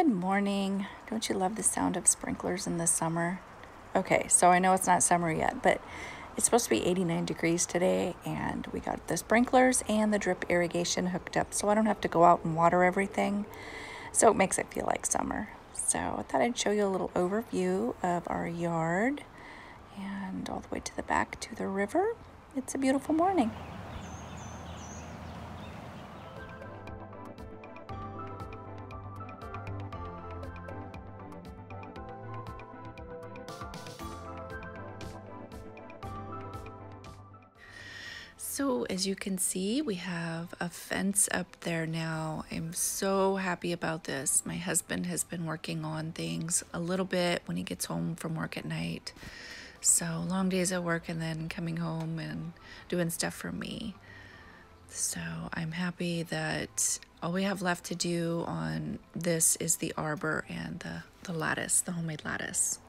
Good morning. Don't you love the sound of sprinklers in the summer? Okay, so I know it's not summer yet, but it's supposed to be 89 degrees today, and we got the sprinklers and the drip irrigation hooked up, so I don't have to go out and water everything. So it makes it feel like summer. So I thought I'd show you a little overview of our yard and all the way to the back to the river. It's a beautiful morning. So as you can see, we have a fence up there now. I'm so happy about this. My husband has been working on things a little bit when he gets home from work at night. So long days at work and then coming home and doing stuff for me. So I'm happy that all we have left to do on this is the arbor and the lattice, the homemade lattice.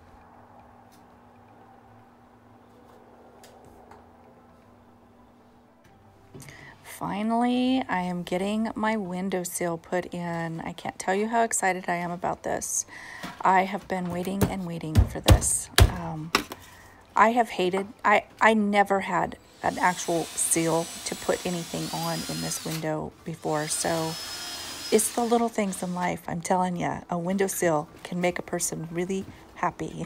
Finally, I am getting my windowsill put in. I can't tell you how excited I am about this. I have been waiting and waiting for this. I never had an actual seal to put anything on in this window before. So it's the little things in life. I'm telling you, a windowsill can make a person really happy.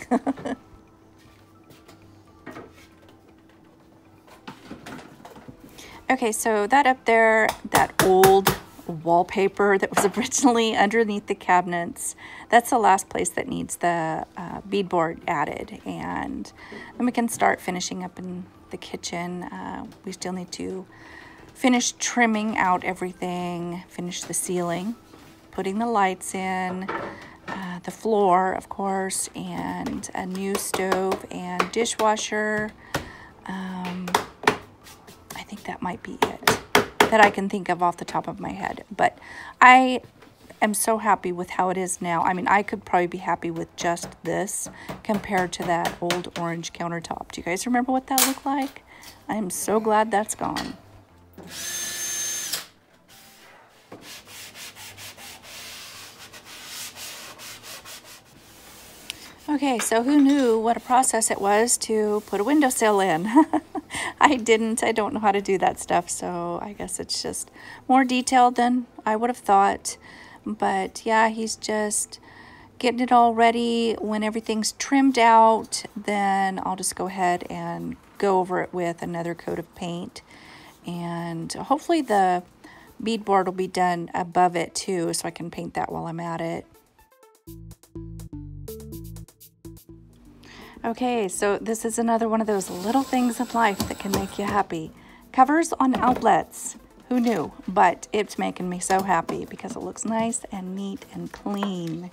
Okay, so that up there, that old wallpaper that was originally underneath the cabinets, that's the last place that needs the beadboard added. And then we can start finishing up in the kitchen. We still need to finish trimming out everything, finish the ceiling, putting the lights in, the floor, of course, and a new stove and dishwasher. I think that might be it that I can think of off the top of my head. But I am so happy with how it is now. I mean, I could probably be happy with just this compared to that old orange countertop. Do you guys remember what that looked like? I am so glad that's gone. Okay, so who knew what a process it was to put a windowsill in? I didn't. I don't know how to do that stuff, so I guess it's just more detailed than I would have thought. But yeah, he's just getting it all ready. When everything's trimmed out, then I'll just go ahead and go over it with another coat of paint. And hopefully the beadboard will be done above it too, so I can paint that while I'm at it. Okay, so this is another one of those little things in life that can make you happy. Covers on outlets. Who knew? But it's making me so happy because it looks nice and neat and clean.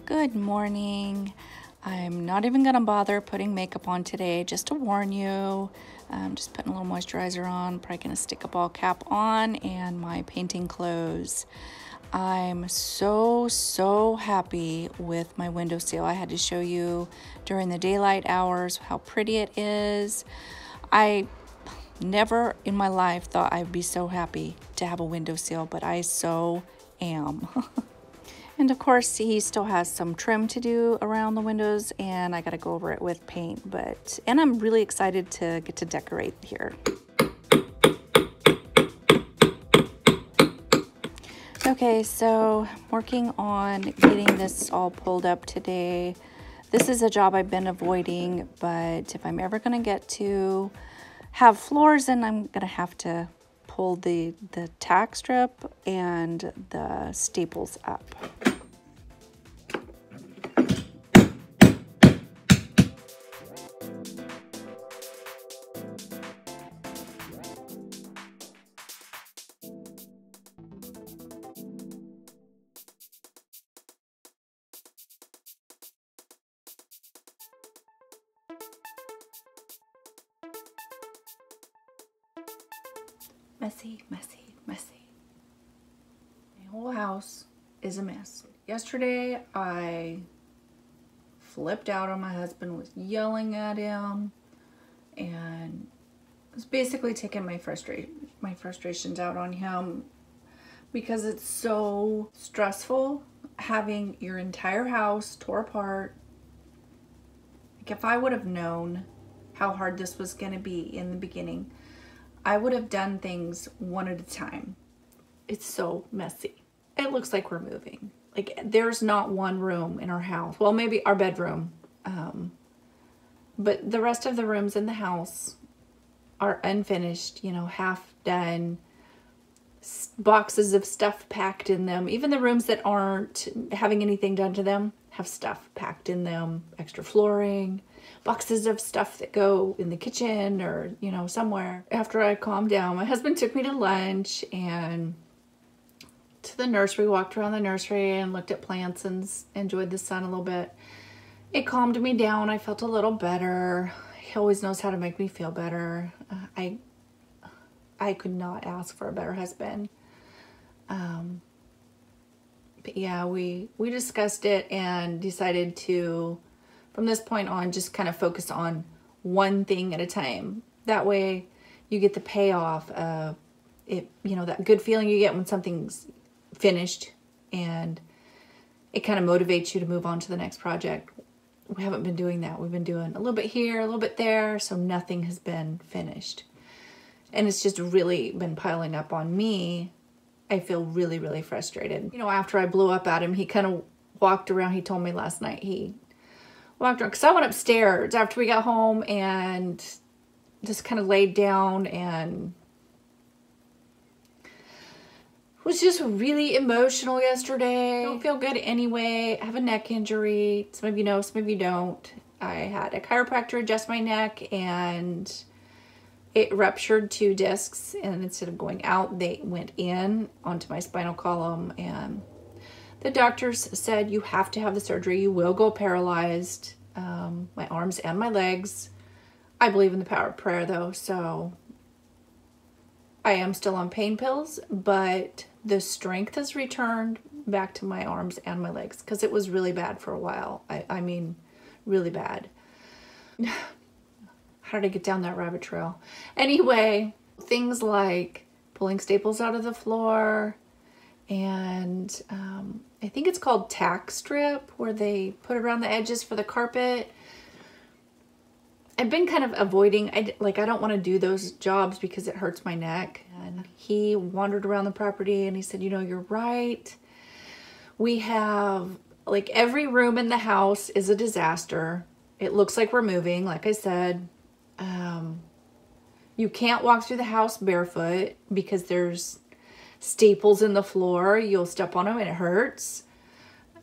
Good morning. I'm not even gonna bother putting makeup on today, just to warn you. I'm just putting a little moisturizer on, probably gonna stick a ball cap on and my painting clothes. I'm so happy with my windowsill. I had to show you during the daylight hours how pretty it is. I never in my life thought I'd be so happy to have a windowsill, but I so am. And of course, he still has some trim to do around the windows, and I gotta go over it with paint, and I'm really excited to get to decorate here. Okay, so working on getting this all pulled up today. This is a job I've been avoiding, but if I'm ever gonna get to have floors in, I'm gonna have to pull the tack strip and the staples up. Messy. My whole house is a mess. Yesterday, I flipped out on my husband, was yelling at him, and was basically taking my frustrations out on him because it's so stressful having your entire house tore apart. Like, if I would have known how hard this was going to be in the beginning, I would have done things one at a time. It's so messy. It looks like we're moving. Like, there's not one room in our house. Well, maybe our bedroom. But the rest of the rooms in the house are unfinished, you know, half done. Boxes of stuff packed in them. Even the rooms that aren't having anything done to them have stuff packed in them. Extra flooring. Boxes of stuff that go in the kitchen or, you know, somewhere. After I calmed down, my husband took me to lunch and to the nursery, walked around the nursery and looked at plants and enjoyed the sun a little bit. It calmed me down. I felt a little better. He always knows how to make me feel better. I could not ask for a better husband. But yeah, we discussed it and decided to, from this point on, just kind of focus on one thing at a time. That way you get the payoff of it, you know, that good feeling you get when something's finished, and it kind of motivates you to move on to the next project. We haven't been doing that. We've been doing a little bit here, a little bit there, so nothing has been finished. And it's just really been piling up on me. I feel really, really frustrated. You know, after I blew up at him, he kind of walked around. He told me last night he walked around, because I went upstairs after we got home and just kind of laid down and was just really emotional yesterday. I don't feel good anyway. I have a neck injury. Some of you know, some of you don't. I had a chiropractor adjust my neck and it ruptured 2 discs, and instead of going out, they went in onto my spinal column, and the doctors said, you have to have the surgery. You will go paralyzed, my arms and my legs. I believe in the power of prayer though, so I am still on pain pills, but the strength has returned back to my arms and my legs because it was really bad for a while. I mean, really bad. How did I get down that rabbit trail? Anyway, things like pulling staples out of the floor, and I think it's called tack strip, where they put it around the edges for the carpet. I've been kind of avoiding, I don't want to do those jobs because it hurts my neck. And he wandered around the property and he said, you know, you're right. We have, like, every room in the house is a disaster. It looks like we're moving, like I said. You can't walk through the house barefoot because there's staples in the floor. You'll step on them and it hurts.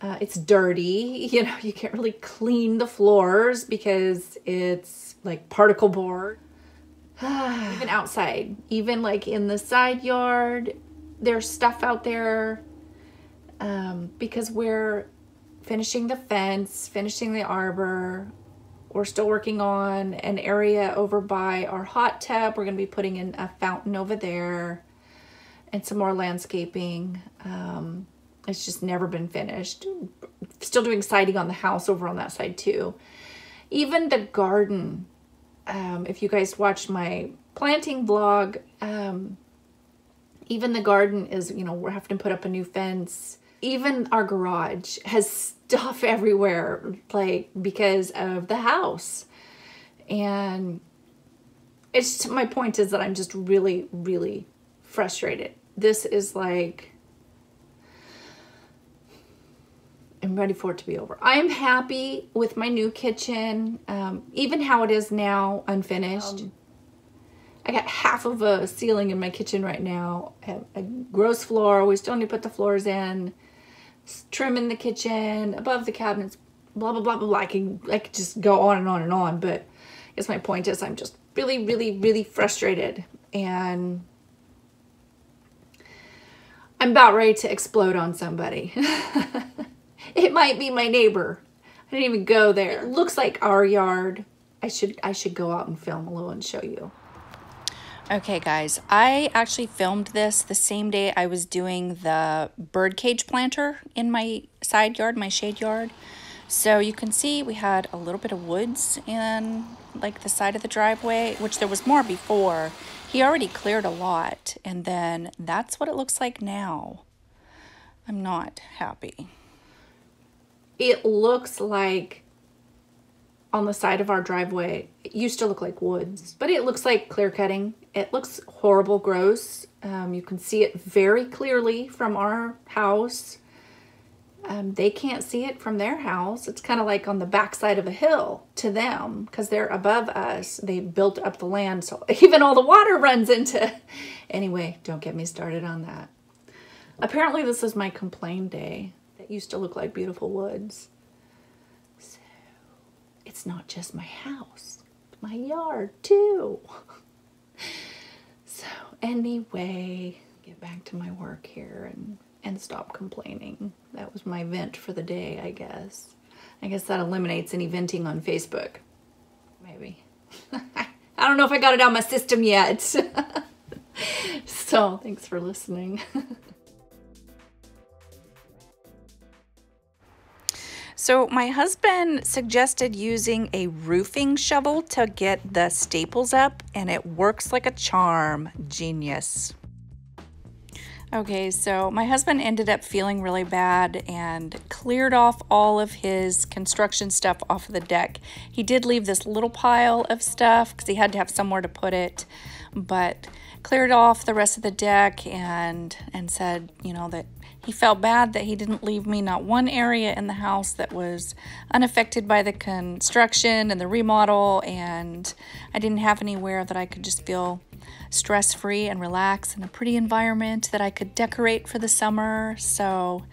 It's dirty. You know, you can't really clean the floors because it's like particle board. Even outside, even like in the side yard, there's stuff out there because we're finishing the fence, finishing the arbor. We're still working on an area over by our hot tub. We're going to be putting in a fountain over there and some more landscaping. It's just never been finished. Still doing siding on the house over on that side too. Even the garden, if you guys watched my planting vlog, even the garden is, you know, we're having to put up a new fence. Even our garage has stuff everywhere, like, because of the house. And it's, my point is that I'm just really, really frustrated. This is like, I'm ready for it to be over. I'm happy with my new kitchen, even how it is now, unfinished. I got half of a ceiling in my kitchen right now. I have a gross floor. We still need to put the floors in. Trim in the kitchen, above the cabinets, blah, blah, blah, blah, blah. I could just go on and on and on, but I guess my point is I'm just really, really, really frustrated, and I'm about ready to explode on somebody. It might be my neighbor. I didn't even go there. It looks like our yard. I should go out and film a little and show you. Okay guys, I actually filmed this the same day I was doing the birdcage planter in my side yard, my shade yard. So you can see we had a little bit of woods in like the side of the driveway, which there was more before. He already cleared a lot, and then that's what it looks like now. I'm not happy. It looks like on the side of our driveway, it used to look like woods, but it looks like clear cutting. It looks horrible, gross. You can see it very clearly from our house. They can't see it from their house. It's kind of like on the backside of a hill to them because they're above us. They built up the land, so even all the water runs into. Anyway, don't get me started on that. Apparently this is my complain day. That used to look like beautiful woods. So it's not just my house, it's my yard too. So anyway, get back to my work here and stop complaining. That was my vent for the day, I guess. I guess that eliminates any venting on Facebook. Maybe. I don't know if I got it out of my system yet. So, thanks for listening. So my husband suggested using a roofing shovel to get the staples up, and it works like a charm. Genius. Okay, so my husband ended up feeling really bad and cleared off all of his construction stuff off of the deck. He did leave this little pile of stuff because he had to have somewhere to put it, but cleared off the rest of the deck and said, you know, that he felt bad that he didn't leave me not one area in the house that was unaffected by the construction and the remodel, and I didn't have anywhere that I could just feel stress-free and relax in a pretty environment that I could decorate for the summer. So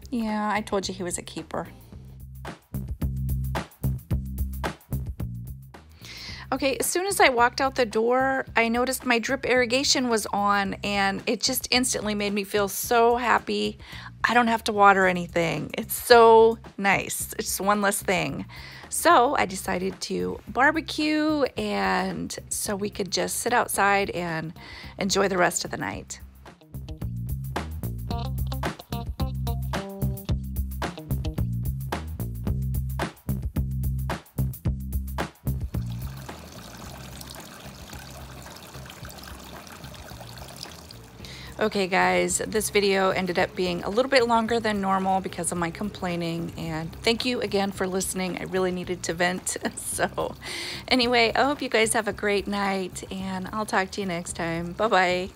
yeah, I told you he was a keeper. Okay, as soon as I walked out the door, I noticed my drip irrigation was on, and it just instantly made me feel so happy. I don't have to water anything. It's so nice. It's one less thing. So I decided to barbecue, and so we could just sit outside and enjoy the rest of the night. Okay guys, this video ended up being a little bit longer than normal because of my complaining, and thank you again for listening. I really needed to vent. So anyway, I hope you guys have a great night, and I'll talk to you next time. Bye-bye.